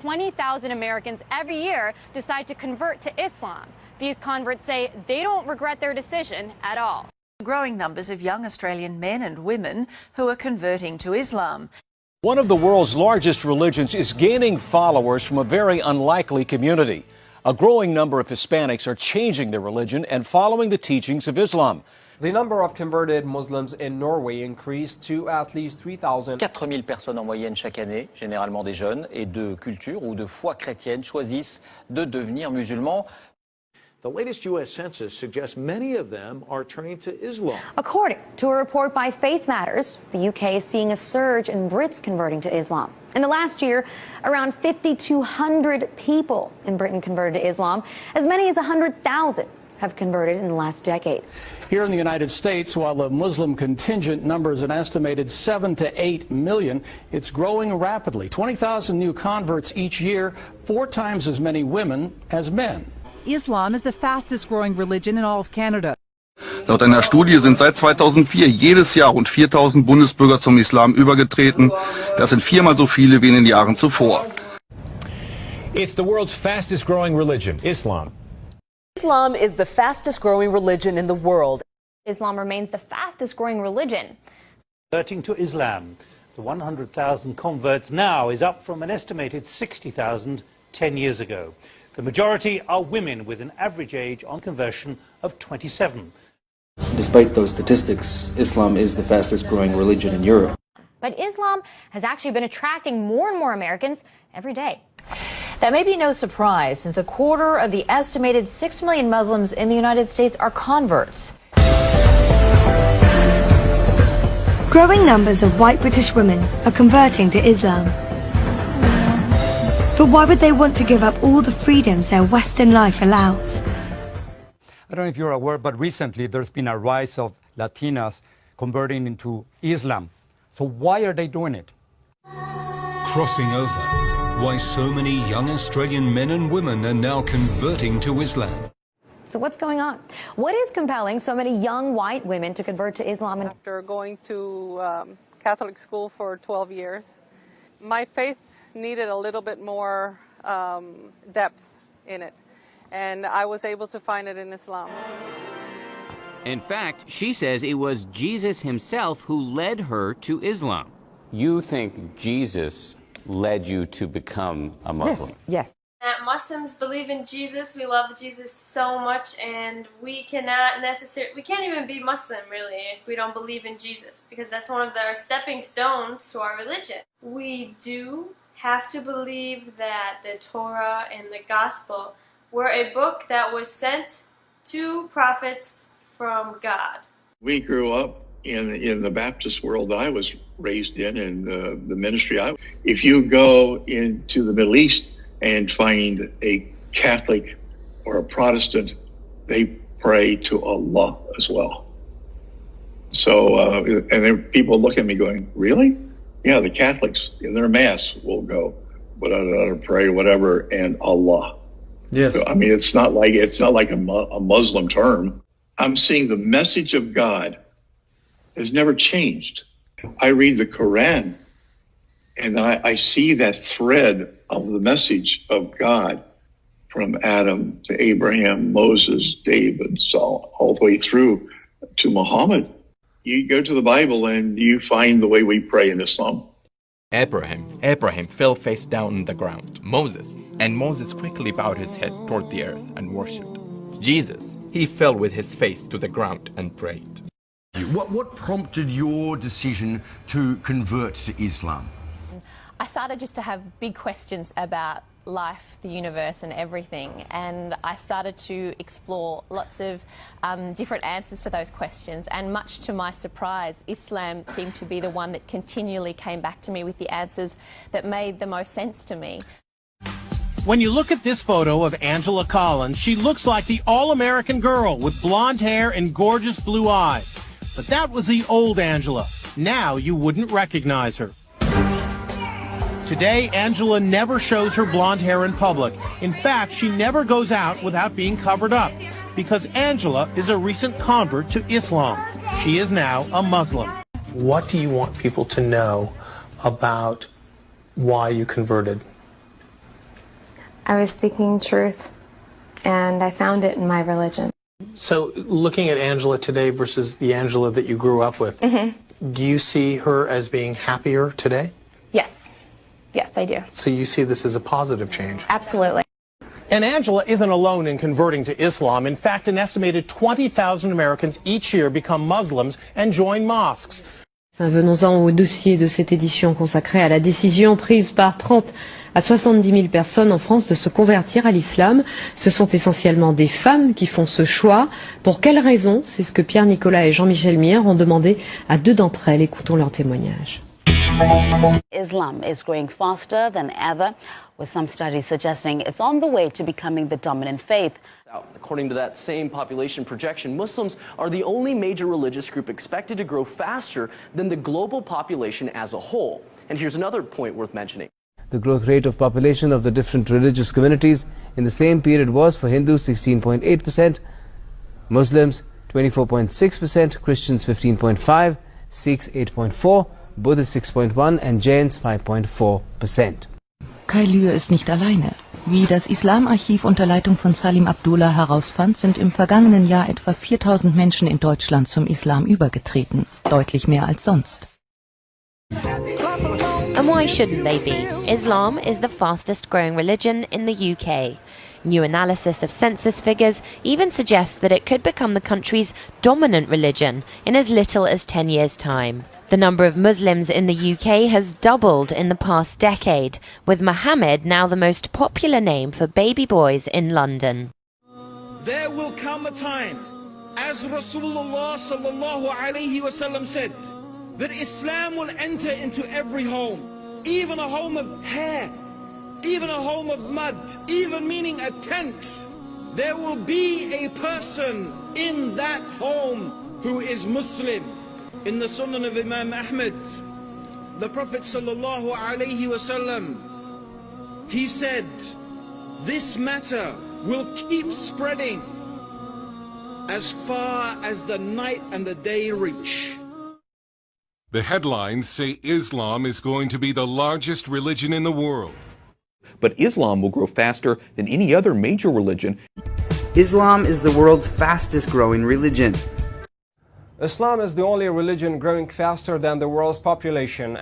20,000 Americans every year decide to convert to Islam. These converts say they don't regret their decision at all. Growing numbers of young Australian men and women who are converting to Islam. One of the world's largest religions is gaining followers from a very unlikely community. A growing number of Hispanics are changing their religion and following the teachings of Islam. The number of converted Muslims in Norway increased to at least 3,000. 4000 personnes en moyenne chaque année, généralement des jeunes et de culture ou de foi chrétienne, choisissent de devenir musulmans. The latest U.S. Census suggests many of them are turning to Islam. According to a report by Faith Matters, the UK is seeing a surge in Brits converting to Islam. In the last year, around 5,200 people in Britain converted to Islam. As many as 100,000 have converted in the last decade. Here in the United States, while the Muslim contingent numbers an estimated 7 to 8 million, it's growing rapidly. 20,000 new converts each year, 4 times as many women as men. Islam is the fastest growing religion in all of Canada. Laut einer Studie sind seit 2004 jedes Jahr rund 4.000 Bundesbürger zum Islam übergetreten. Das sind 4-mal so viele wie in den Jahren zuvor. It's the world's fastest growing religion, Islam. Islam is the fastest growing religion in the world. Islam remains the fastest growing religion. Converting to Islam. The 100,000 converts now is up from an estimated 60,000 10 years ago. The majority are women with an average age on conversion of 27. Despite those statistics, Islam is the fastest growing religion in Europe. But Islam has actually been attracting more and more Americans every day. That may be no surprise, since a quarter of the estimated 6 million Muslims in the United States are converts. Growing numbers of white British women are converting to Islam. But why would they want to give up all the freedoms their Western life allows? I don't know if you're aware, but recently there's been a rise of Latinas converting into Islam. So why are they doing it? Crossing over. Why so many young Australian men and women are now converting to Islam. So what's going on? What is compelling so many young white women to convert to Islam? After going to Catholic school for 12 years, my faith needed a little bit more depth in it, and I was able to find it in Islam. In fact, she says it was Jesus himself who led her to Islam. You think Jesus led you to become a Muslim? Yes. Muslims believe in Jesus. We love Jesus so much, and we can't even be Muslim really if we don't believe in Jesus, because that's one of our stepping stones to our religion. We do have to believe that the Torah and the Gospel were a book that was sent to prophets from God. We grew up in the Baptist world that I was raised in, and the ministry. If you go into the Middle East and find a Catholic or a Protestant, they pray to Allah as well. So, and then people look at me going, really? Yeah, the Catholics in their mass will go, but I pray whatever, and Allah. Yes. So, I mean, it's not like a Muslim term. I'm seeing the message of God has never changed. I read the Quran, and I see that thread of the message of God from Adam to Abraham, Moses, David, Saul, all the way through to Muhammad. You go to the Bible and you find the way we pray in Islam. Abraham fell face down on the ground. Moses quickly bowed his head toward the earth and worshipped. Jesus, he fell with his face to the ground and prayed. What prompted your decision to convert to Islam? I started just to have big questions about life, the universe and everything, and I started to explore lots of different answers to those questions, and much to my surprise, Islam seemed to be the one that continually came back to me with the answers that made the most sense to me. When you look at this photo of Angela Collins, she looks like the all-American girl with blonde hair and gorgeous blue eyes. But that was the old Angela. Now you wouldn't recognize her. Today, Angela never shows her blonde hair in public. In fact, she never goes out without being covered up, because Angela is a recent convert to Islam. She is now a Muslim. What do you want people to know about why you converted? I was seeking truth, and I found it in my religion. So, looking at Angela today versus the Angela that you grew up with, do you see her as being happier today? Yes. Yes, I do. So you see this as a positive change? Absolutely. And Angela isn't alone in converting to Islam. In fact, an estimated 20,000 Americans each year become Muslims and join mosques. Venons-en au dossier de cette édition consacrée à la décision prise par 30 à 70 000 personnes en France de se convertir à l'islam. Ce sont essentiellement des femmes qui font ce choix. Pour quelles raisons? C'est ce que Pierre Nicolas et Jean-Michel Mier ont demandé à 2 d'entre elles. Écoutons leur témoignage. Islam is growing faster than ever, with some studies suggesting it's on the way to becoming the dominant faith. According to that same population projection, Muslims are the only major religious group expected to grow faster than the global population as a whole. And here's another point worth mentioning. The growth rate of population of the different religious communities in the same period was for Hindus 16.8%, Muslims 24.6%, Christians 15.5%, Sikhs 8.4%, Buddhists 6.1% and Jains 5.4%. Kai Lühr ist nicht alleine. Wie das Islamarchiv unter Leitung von Salim Abdullah herausfand, sind im vergangenen Jahr etwa 4000 Menschen in Deutschland zum Islam übergetreten. Deutlich mehr als sonst. And why shouldn't they be? Islam is the fastest growing religion in the UK. New analysis of census figures even suggests that it could become the country's dominant religion in as little as 10 years' time. The number of Muslims in the UK has doubled in the past decade, with Mohammed now the most popular name for baby boys in London. There will come a time, as Rasulullah sallallahu alayhi wasallam said, that Islam will enter into every home, even a home of hair, even a home of mud, even meaning a tent. There will be a person in that home who is Muslim. In the Sunan of Imam Ahmad, the Prophet sallallahu alayhi wasallam, he said, this matter will keep spreading as far as the night and the day reach. The headlines say Islam is going to be the largest religion in the world. But Islam will grow faster than any other major religion. Islam is the world's fastest growing religion. Islam is the only religion growing faster than the world's population.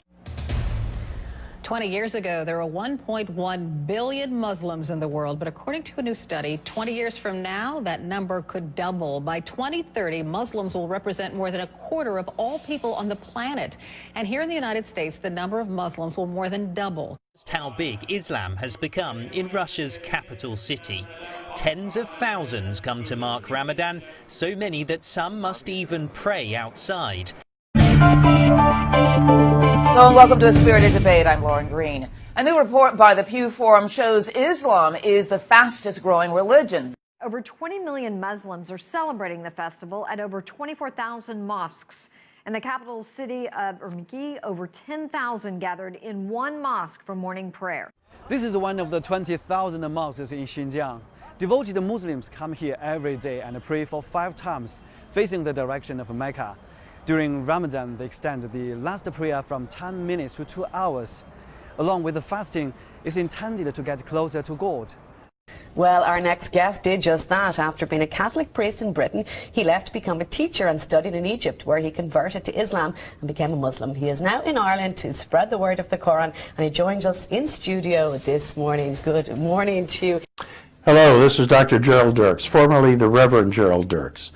20 years ago, there were 1.1 billion Muslims in the world, but according to a new study, 20 years from now, that number could double. By 2030, Muslims will represent more than a quarter of all people on the planet. And here in the United States, the number of Muslims will more than double. Just how big Islam has become in Russia's capital city. Tens of thousands come to mark Ramadan, so many that some must even pray outside. Hello and welcome to a spirited debate. I'm Lauren Green. A new report by the Pew Forum shows Islam is the fastest growing religion. Over 20 million Muslims are celebrating the festival at over 24,000 mosques. In the capital city of Urumqi, over 10,000 gathered in one mosque for morning prayer. This is one of the 20,000 mosques in Xinjiang. Devoted Muslims come here every day and pray for 5 times, facing the direction of Mecca. During Ramadan, they extend the last prayer from 10 minutes to 2 hours. Along with the fasting, it's intended to get closer to God. Well, our next guest did just that. After being a Catholic priest in Britain, he left to become a teacher and studied in Egypt, where he converted to Islam and became a Muslim. He is now in Ireland to spread the word of the Quran, and he joins us in studio this morning. Good morning to you. Hello, this is Dr. Gerald Dirks, formerly the Reverend Gerald Dirks.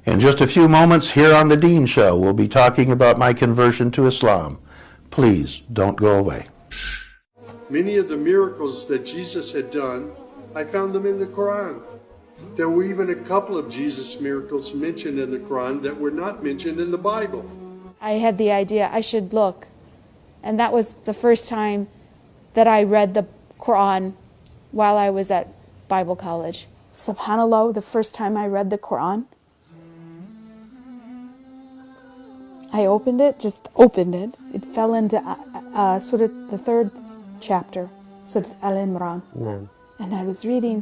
In just a few moments here on The Dean Show, we'll be talking about my conversion to Islam. Please don't go away. Many of the miracles that Jesus had done, I found them in the Quran. There were even a couple of Jesus miracles mentioned in the Quran that were not mentioned in the Bible. I had the idea I should look, and that was the first time that I read the Quran while I was at Bible college. SubhanAllah, the first time I read the Quran, I opened it, just opened it. It fell into Surah, the 3rd chapter, Surah Al-Imran. No. And I was reading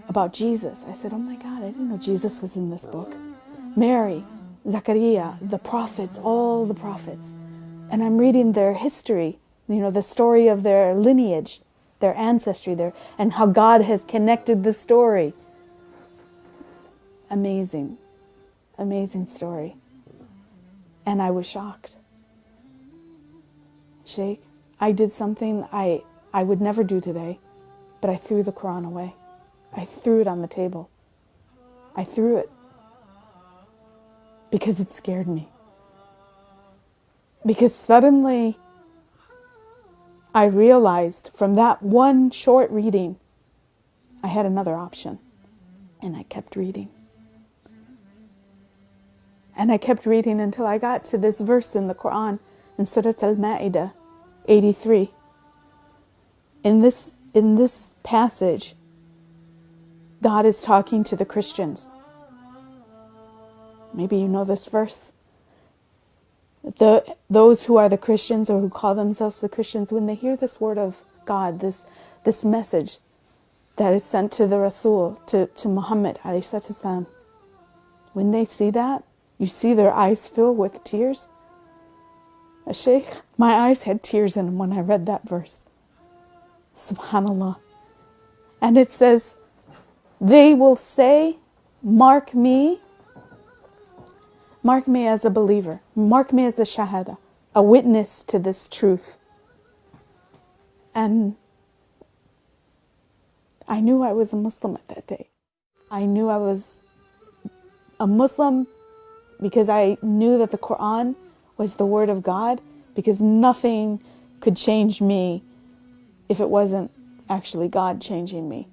about Jesus. I said, oh my God, I didn't know Jesus was in this book. Mary, Zachariah, the prophets, all the prophets. And I'm reading their history, you know, the story of their lineage. their ancestry, and how God has connected the story. Amazing, amazing story. And I was shocked. Sheikh, I did something I would never do today, but I threw the Quran away. I threw it on the table. I threw it because it scared me. Because suddenly I realized from that one short reading, I had another option. And I kept reading. And I kept reading until I got to this verse in the Quran, in Surah Al-Ma'idah 83. In this passage, God is talking to the Christians. Maybe you know this verse. Those who are the Christians or who call themselves the Christians, when they hear this word of God, this message that is sent to the Rasul, to Muhammad ﷺ, when they see that, you see their eyes fill with tears. Shaykh, my eyes had tears in them when I read that verse. Subhanallah. And it says, they will say, mark me as a believer, mark me as a shahada, a witness to this truth. And I knew I was a Muslim at that day. I knew I was a Muslim because I knew that the Quran was the word of God, because nothing could change me if it wasn't actually God changing me.